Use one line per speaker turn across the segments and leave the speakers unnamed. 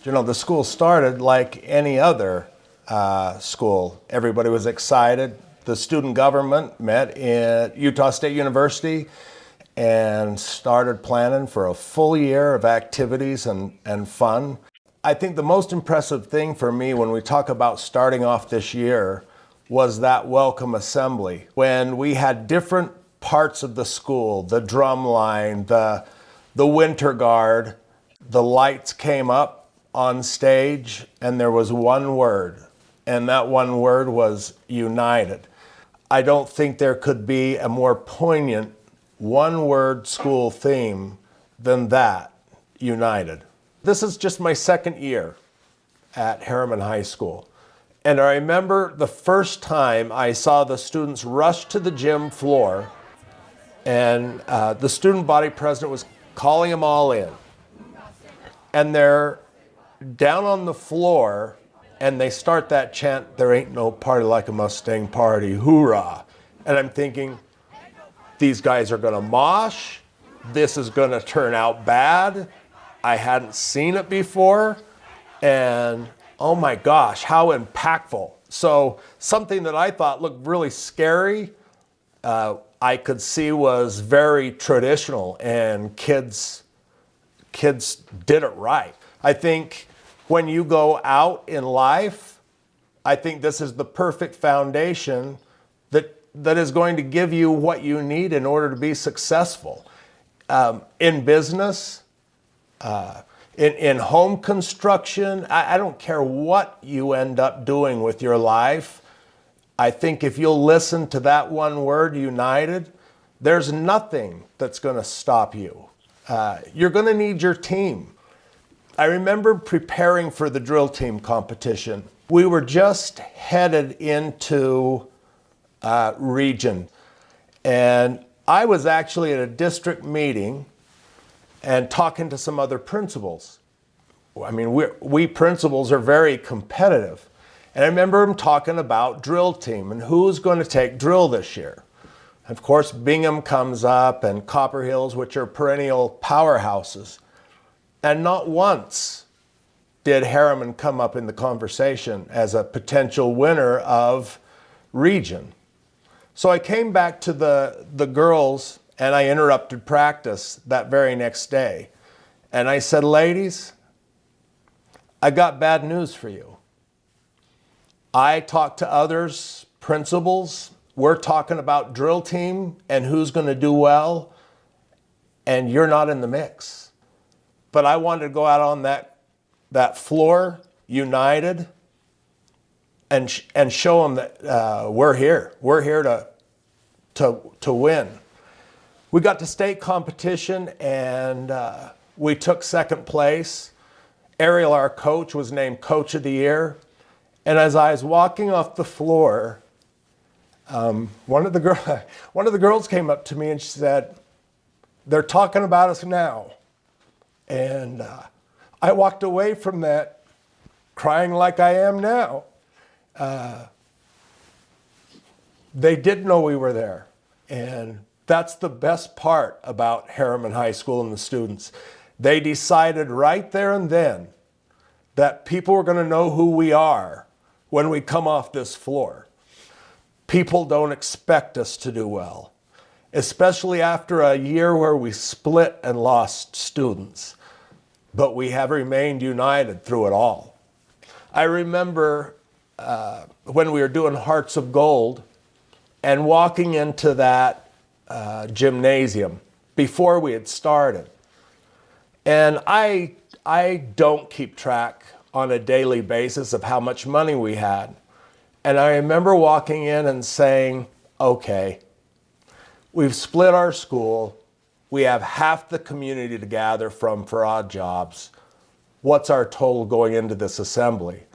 You know, the school started like any other school. Everybody was excited. The student government met at Utah State University and started planning for a full year of activities and fun. I think the most impressive thing for me when we talk about starting off this year was that welcome assembly. When we had different parts of the school, the drum line, the winter guard, the lights came up on stage and there was one word, and that one word was united. I don't think there could be a more poignant one-word school theme than that, united. This is just my second year at Herriman High School. And I remember the first time I saw the students rush to the gym floor, and the student body president was calling them all in. And they're down on the floor, and they start that chant, "There ain't no party like a Mustang party, hoorah." And I'm thinking, these guys are gonna mosh, this is gonna turn out bad. I hadn't seen it before, and oh my gosh, how impactful. So something that I thought looked really scary, I could see was very traditional, and kids did it right. I think when you go out in life, I think this is the perfect foundation that is going to give you what you need in order to be successful. In business, in home construction, I don't care what you end up doing with your life. I think if you'll listen to that one word, united, there's nothing that's going to stop you. You're going to need your team. I remember preparing for the drill team competition. We were just headed into region, and I was actually at a district meeting and talking to some other principals. I mean, we principals are very competitive. And I remember them talking about drill team and who's going to take drill this year. Of course, Bingham comes up and Copper Hills, which are perennial powerhouses. And not once did Herriman come up in the conversation as a potential winner of region. So I came back to the girls and I interrupted practice that very next day. And I said, "Ladies, I got bad news for you. I talked to others, principals, we're talking about drill team and who's going to do well, and you're not in the mix. But I wanted to go out on that floor, united, and show them that we're here. We're here to win." We got to state competition, and we took second place. Ariel, our coach, was named Coach of the Year. And as I was walking off the floor, one of the girls came up to me and she said, "They're talking about us now." And I walked away from that crying like I am now. They did know we were there. And that's the best part about Herriman High School and the students. They decided right there and then that people were going to know who we are when we come off this floor. People don't expect us to do well, especially after a year where we split and lost students. But we have remained united through it all. I remember when we were doing Hearts of Gold and walking into that gymnasium before we had started. And I don't keep track on a daily basis of how much money we had. And I remember walking in and saying, "Okay, we've split our school. We have half the community to gather from for odd jobs. What's our total going into this assembly?"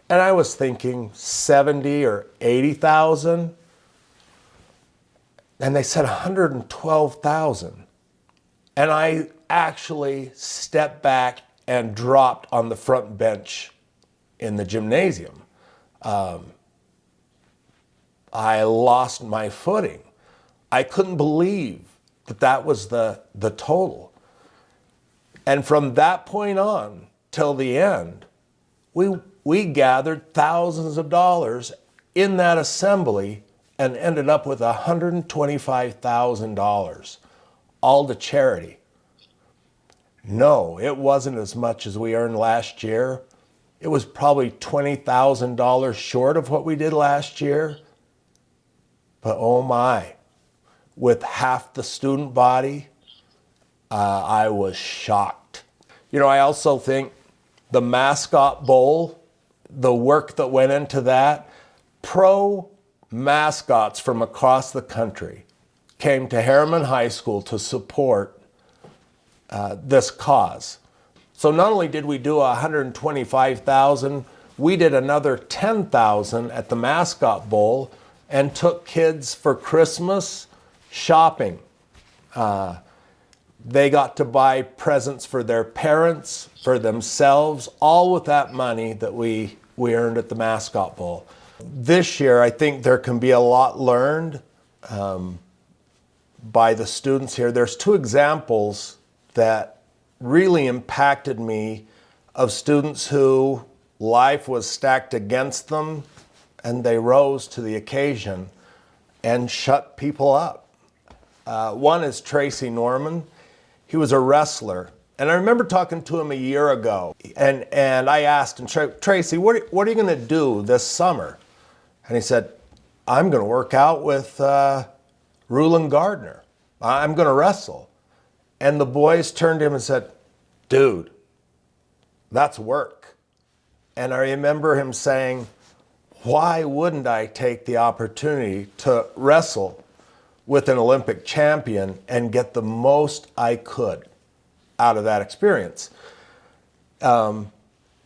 And I was thinking 70 or 80,000. And they said 112,000. And I actually stepped back and dropped on the front bench in the gymnasium. I lost my footing. I couldn't believe that that was the total. And from that point on till the end. We gathered thousands of dollars in that assembly and ended up with $125,000, all to charity. No, it wasn't as much as we earned last year. It was probably $20,000 short of what we did last year. But oh my, with half the student body, I was shocked. You know, I also think the mascot bowl, the work that went into that, pro mascots from across the country came to Herriman High School to support this cause. So not only did we do $125,000, we did another $10,000 at the mascot bowl and took kids for Christmas shopping. They got to buy presents for their parents, for themselves, all with that money that we earned at the mascot bowl. This year, I think there can be a lot learned by the students here. There's two examples that really impacted me of students who life was stacked against them and they rose to the occasion and shut people up. One is Tracy Norman. He was a wrestler. And I remember talking to him a year ago, and I asked him, Tracy, what are you going to do this summer? And he said, I'm going to work out with Rulon Gardner. I'm going to wrestle. And the boys turned to him and said, dude, that's work. And I remember him saying, why wouldn't I take the opportunity to wrestle with an Olympic champion and get the most I could out of that experience? I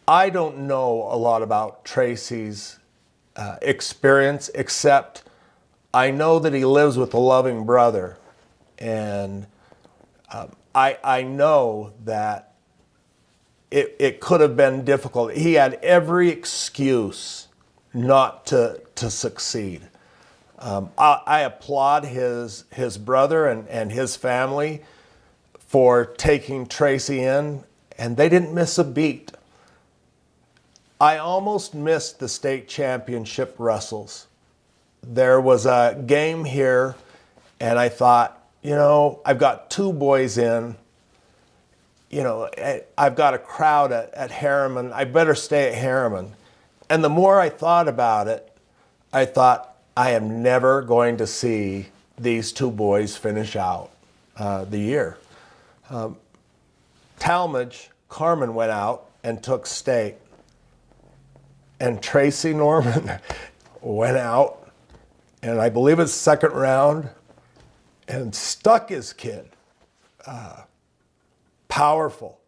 don't know a lot about Tracy's experience, except I know that he lives with a loving brother. And I know that it could have been difficult. He had every excuse not to succeed. I applaud his brother and his family for taking Tracy in, and they didn't miss a beat. I almost missed the state championship wrestles. There was a game here, and I thought, you know, I've got two boys in. You know, I've got a crowd at Herriman. I better stay at Herriman. And the more I thought about it, I thought, I am never going to see these two boys finish out the year. Talmadge, Carmen went out and took state. And Tracy Norman went out, and I believe it's second round, and stuck his kid. Powerful.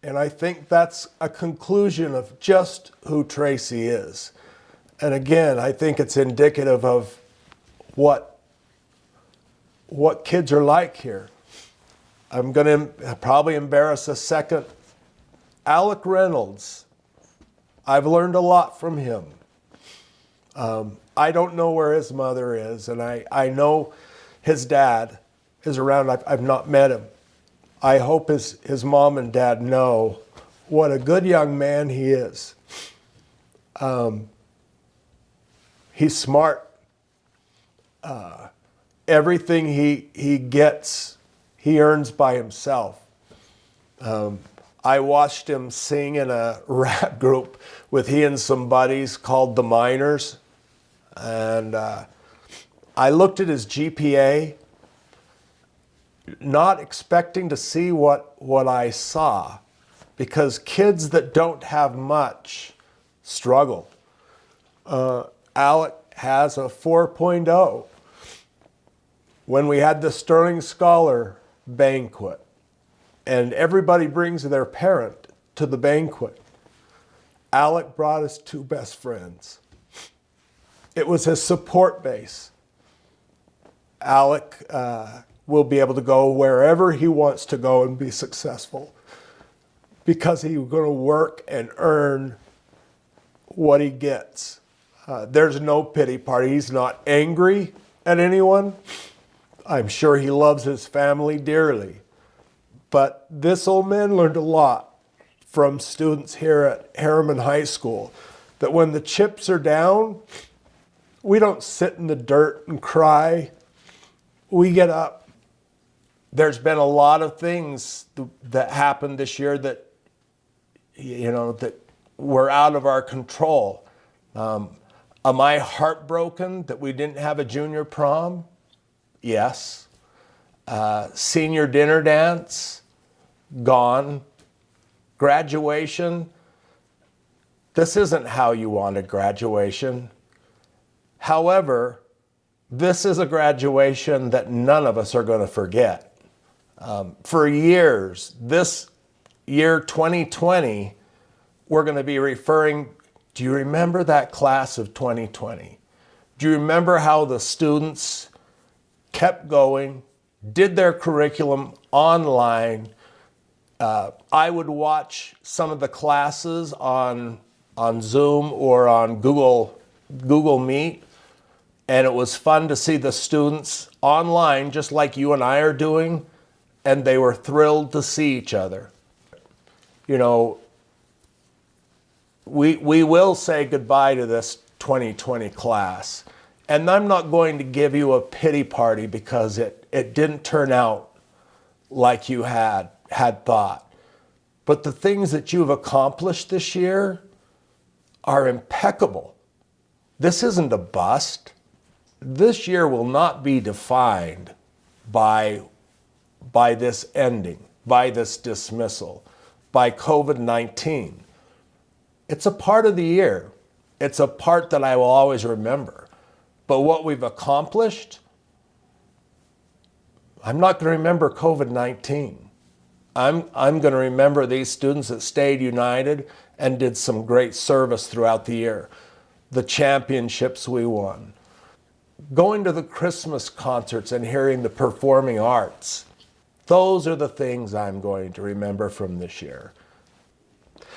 And I think that's a conclusion of just who Tracy is. And again, I think it's indicative of what kids are like here. I'm going to probably embarrass a second. Alec Reynolds. I've learned a lot from him. I don't know where his mother is, and I know his dad is around. I've not met him. I hope his mom and dad know what a good young man he is. He's smart. Everything he gets, he earns by himself. I watched him sing in a rap group with he and some buddies called the Miners. And I looked at his GPA, not expecting to see what I saw, because kids that don't have much struggle. Alec has a 4.0. When we had the Sterling Scholar banquet, and everybody brings their parent to the banquet, Alec brought his two best friends. It was his support base. Alec will be able to go wherever he wants to go and be successful because he's going to work and earn what he gets. There's no pity party. He's not angry at anyone. I'm sure he loves his family dearly. But this old man learned a lot
from students here at Herriman High School that when the chips are down, we don't sit in the dirt and cry. We get up. There's been a lot of things that happened this year that, that were out of our control. Am I heartbroken that we didn't have a junior prom? Yes. Senior dinner dance? Gone. Graduation? This isn't how you wanted graduation. However, this is a graduation that none of us are going to forget. For years, this year 2020, we're going to be referring, do you remember that class of 2020? Do you remember how the students kept going, did their curriculum online? I would watch some of the classes on Zoom or on Google Meet, and it was fun to see the students online, just like you and I are doing, and they were thrilled to see each other. We will say goodbye to this 2020 class. And I'm not going to give you a pity party because it didn't turn out like you had thought. But the things that you've accomplished this year are impeccable. This isn't a bust. This year will not be defined by this ending, by this dismissal, by COVID-19. It's a part of the year. It's a part that I will always remember. But what we've accomplished, I'm not going to remember COVID-19. I'm going to remember these students that stayed united and did some great service throughout the year. The championships we won. Going to the Christmas concerts and hearing the performing arts. Those are the things I'm going to remember from this year.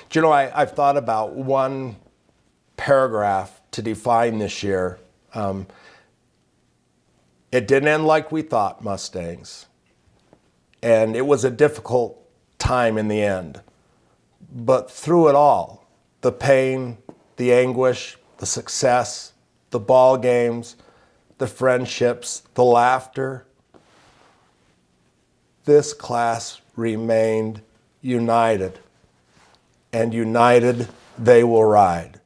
Do you know, I've thought about one paragraph to define this year. It didn't end like we thought, Mustangs. And it was a difficult time in the end. But through it all, the pain, the anguish, the success, the ball games, the friendships, the laughter, this class remained united. And united they will ride.